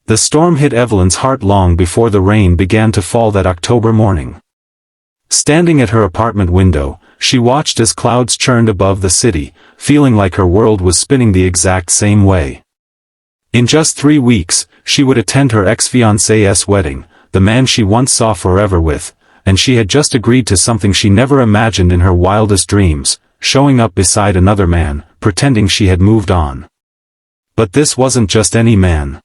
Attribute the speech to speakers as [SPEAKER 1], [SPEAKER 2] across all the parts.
[SPEAKER 1] The storm hit Evelyn's heart long before the rain began to fall that October morning. Standing at her apartment window, she watched as clouds churned above the city, feeling like her world was spinning the exact same way. In just 3 weeks, she would attend her ex-fiancé's wedding, the man she once saw forever with, and she had just agreed to something she never imagined in her wildest dreams, showing up beside another man, pretending she had moved on. But this wasn't just any man.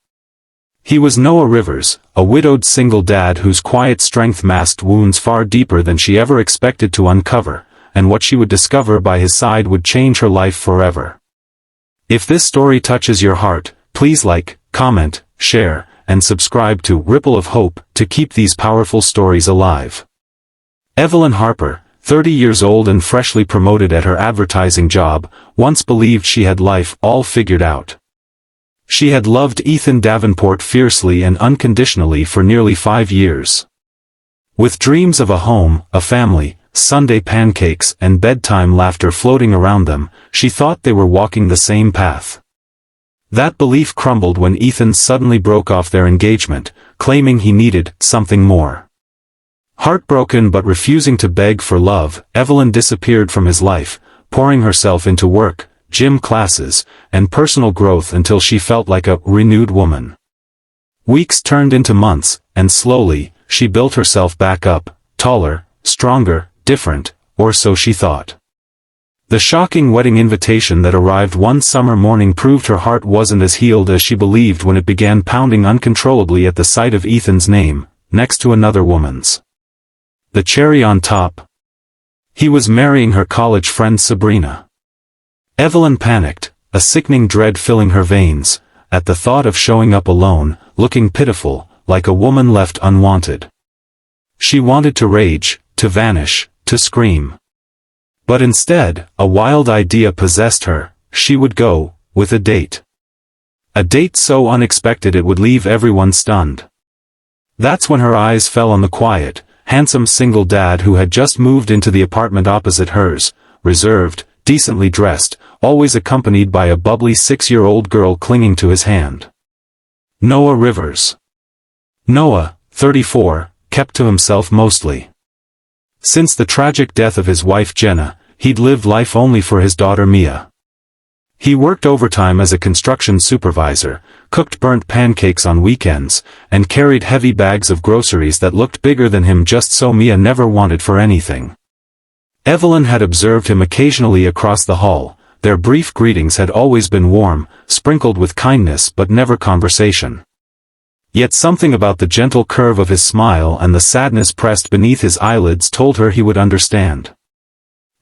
[SPEAKER 1] He was Noah Rivers, a widowed single dad whose quiet strength masked wounds far deeper than she ever expected to uncover, and what she would discover by his side would change her life forever. If this story touches your heart, please like, comment, share, and subscribe to Ripple of Hope to keep these powerful stories alive. Evelyn Harper, 30 years old and freshly promoted at her advertising job, once believed she had life all figured out. She had loved Ethan Davenport fiercely and unconditionally for nearly 5 years. With dreams of a home, a family, Sunday pancakes and bedtime laughter floating around them, she thought they were walking the same path. That belief crumbled when Ethan suddenly broke off their engagement, claiming he needed something more. Heartbroken but refusing to beg for love, Evelyn disappeared from his life, pouring herself into work, gym classes, and personal growth until she felt like a renewed woman. Weeks turned into months, and slowly, she built herself back up, taller, stronger, different, or so she thought. The shocking wedding invitation that arrived one summer morning proved her heart wasn't as healed as she believed when it began pounding uncontrollably at the sight of Ethan's name, next to another woman's. The cherry on top. He was marrying her college friend Sabrina. Evelyn panicked, a sickening dread filling her veins, at the thought of showing up alone, looking pitiful, like a woman left unwanted. She wanted to rage, to vanish, to scream. But instead, a wild idea possessed her: she would go, with a date. A date so unexpected it would leave everyone stunned. That's when her eyes fell on the quiet, handsome single dad who had just moved into the apartment opposite hers, reserved, decently dressed, always accompanied by a bubbly 6-year-old girl clinging to his hand. Noah Rivers. Noah, 34, kept to himself mostly. Since the tragic death of his wife Jenna, he'd lived life only for his daughter Mia. He worked overtime as a construction supervisor, cooked burnt pancakes on weekends, and carried heavy bags of groceries that looked bigger than him just so Mia never wanted for anything. Evelyn had observed him occasionally across the hall. Their brief greetings had always been warm, sprinkled with kindness but never conversation. Yet something about the gentle curve of his smile and the sadness pressed beneath his eyelids told her he would understand.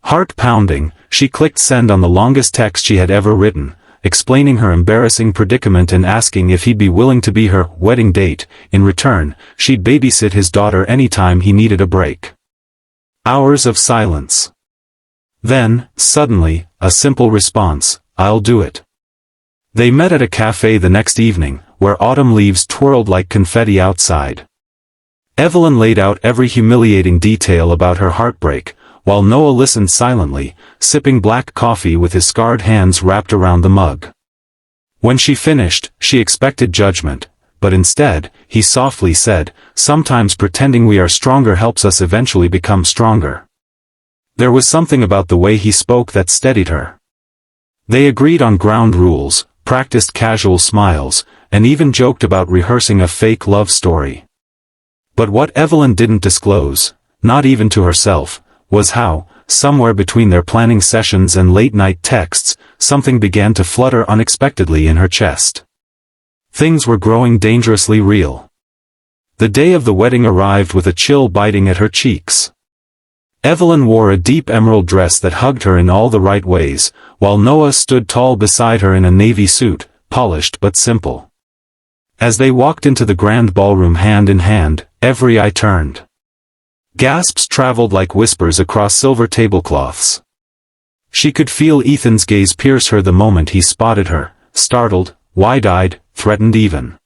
[SPEAKER 1] Heart pounding, she clicked send on the longest text she had ever written, explaining her embarrassing predicament and asking if he'd be willing to be her wedding date. In return, she'd babysit his daughter anytime he needed a break. Hours of silence. Then, suddenly, a simple response: "I'll do it." They met at a cafe the next evening, where autumn leaves twirled like confetti outside. Evelyn laid out every humiliating detail about her heartbreak, while Noah listened silently, sipping black coffee with his scarred hands wrapped around the mug. When she finished, she expected judgment, but instead, he softly said, "Sometimes pretending we are stronger helps us eventually become stronger." There was something about the way he spoke that steadied her. They agreed on ground rules, practiced casual smiles, and even joked about rehearsing a fake love story. But what Evelyn didn't disclose, not even to herself, was how, somewhere between their planning sessions and late-night texts, something began to flutter unexpectedly in her chest. Things were growing dangerously real. The day of the wedding arrived with a chill biting at her cheeks. Evelyn wore a deep emerald dress that hugged her in all the right ways, while Noah stood tall beside her in a navy suit, polished but simple. As they walked into the grand ballroom hand in hand, every eye turned. Gasps traveled like whispers across silver tablecloths. She could feel Ethan's gaze pierce her the moment he spotted her, startled, wide-eyed, threatened even.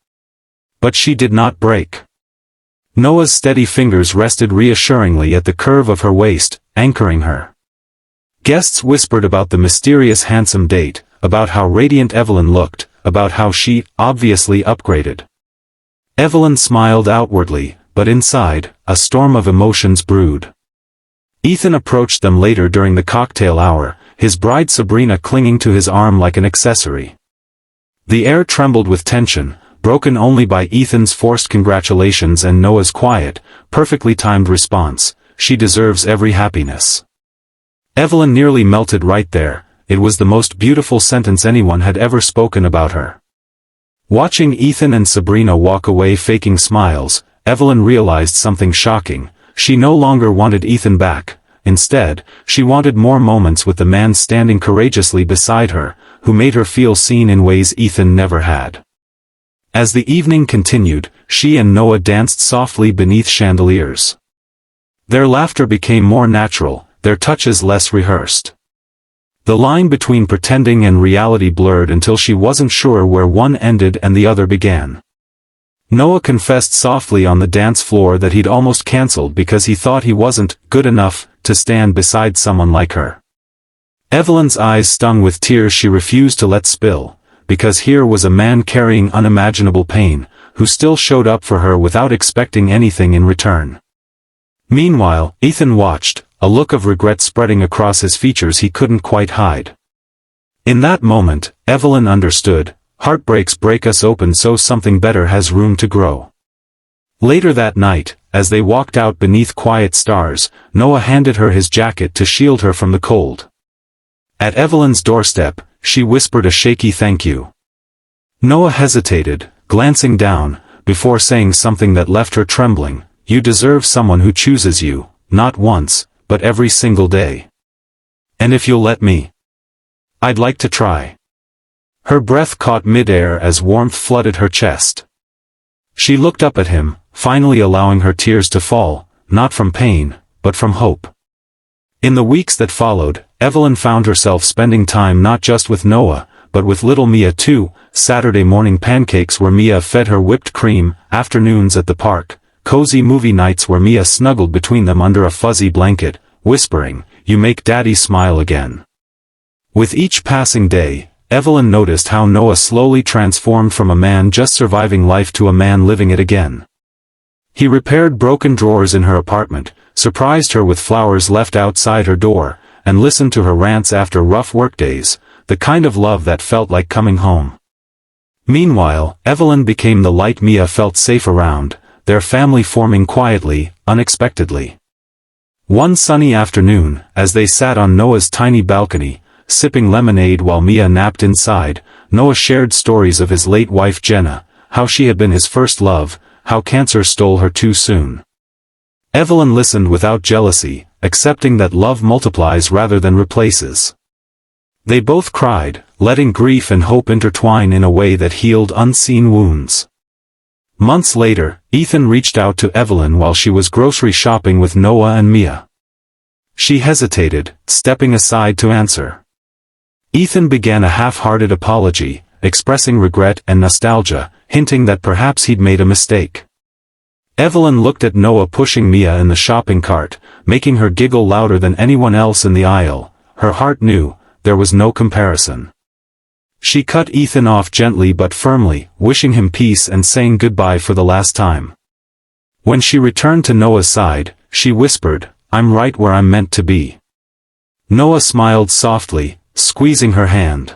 [SPEAKER 1] But she did not break. Noah's steady fingers rested reassuringly at the curve of her waist, anchoring her. Guests whispered about the mysterious handsome date, about how radiant Evelyn looked, about how she, obviously, upgraded. Evelyn smiled outwardly, but inside, a storm of emotions brewed. Ethan approached them later during the cocktail hour, his bride Sabrina clinging to his arm like an accessory. The air trembled with tension, broken only by Ethan's forced congratulations and Noah's quiet, perfectly timed response, "She deserves every happiness." Evelyn nearly melted right there. It was the most beautiful sentence anyone had ever spoken about her. Watching Ethan and Sabrina walk away faking smiles, Evelyn realized something shocking. She no longer wanted Ethan back. Instead, she wanted more moments with the man standing courageously beside her, who made her feel seen in ways Ethan never had. As the evening continued, she and Noah danced softly beneath chandeliers. Their laughter became more natural, their touches less rehearsed. The line between pretending and reality blurred until she wasn't sure where one ended and the other began. Noah confessed softly on the dance floor that he'd almost canceled because he thought he wasn't good enough to stand beside someone like her. Evelyn's eyes stung with tears she refused to let spill, because here was a man carrying unimaginable pain, who still showed up for her without expecting anything in return. Meanwhile, Ethan watched, a look of regret spreading across his features he couldn't quite hide. In that moment, Evelyn understood. Heartbreaks break us open so something better has room to grow. Later that night, as they walked out beneath quiet stars, Noah handed her his jacket to shield her from the cold. At Evelyn's doorstep, she whispered a shaky thank you. Noah hesitated, glancing down, before saying something that left her trembling. "You deserve someone who chooses you, not once, but every single day. And if you'll let me, I'd like to try." Her breath caught mid-air as warmth flooded her chest. She looked up at him, finally allowing her tears to fall, not from pain, but from hope. In the weeks that followed, Evelyn found herself spending time not just with Noah, but with little Mia too. Saturday morning pancakes where Mia fed her whipped cream, afternoons at the park, cozy movie nights where Mia snuggled between them under a fuzzy blanket, whispering, "You make Daddy smile again." With each passing day, Evelyn noticed how Noah slowly transformed from a man just surviving life to a man living it again. He repaired broken drawers in her apartment, surprised her with flowers left outside her door, and listened to her rants after rough workdays, the kind of love that felt like coming home. Meanwhile, Evelyn became the light Mia felt safe around, their family forming quietly, unexpectedly. One sunny afternoon, as they sat on Noah's tiny balcony, sipping lemonade while Mia napped inside, Noah shared stories of his late wife Jenna, how she had been his first love, how cancer stole her too soon. Evelyn listened without jealousy, accepting that love multiplies rather than replaces. They both cried, letting grief and hope intertwine in a way that healed unseen wounds. Months later, Ethan reached out to Evelyn while she was grocery shopping with Noah and Mia. She hesitated, stepping aside to answer. Ethan began a half-hearted apology, expressing regret and nostalgia, hinting that perhaps he'd made a mistake. Evelyn looked at Noah pushing Mia in the shopping cart, making her giggle louder than anyone else in the aisle. Her heart knew, there was no comparison. She cut Ethan off gently but firmly, wishing him peace and saying goodbye for the last time. When she returned to Noah's side, she whispered, "I'm right where I'm meant to be." Noah smiled softly, squeezing her hand.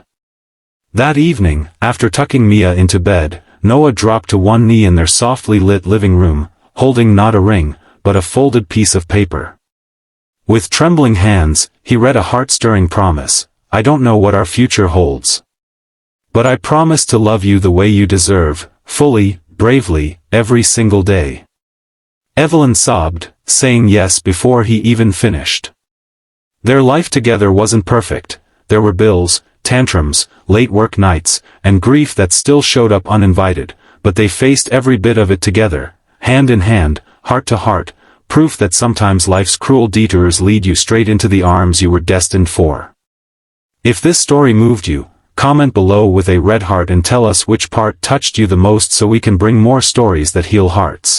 [SPEAKER 1] That evening, after tucking Mia into bed, Noah dropped to one knee in their softly lit living room, holding not a ring, but a folded piece of paper. With trembling hands, he read a heart-stirring promise, "I don't know what our future holds. But I promise to love you the way you deserve, fully, bravely, every single day." Evelyn sobbed, saying yes before he even finished. Their life together wasn't perfect. There were bills, tantrums, late work nights, and grief that still showed up uninvited, but they faced every bit of it together, hand in hand, heart to heart, proof that sometimes life's cruel detours lead you straight into the arms you were destined for. If this story moved you, comment below with a red heart and tell us which part touched you the most so we can bring more stories that heal hearts.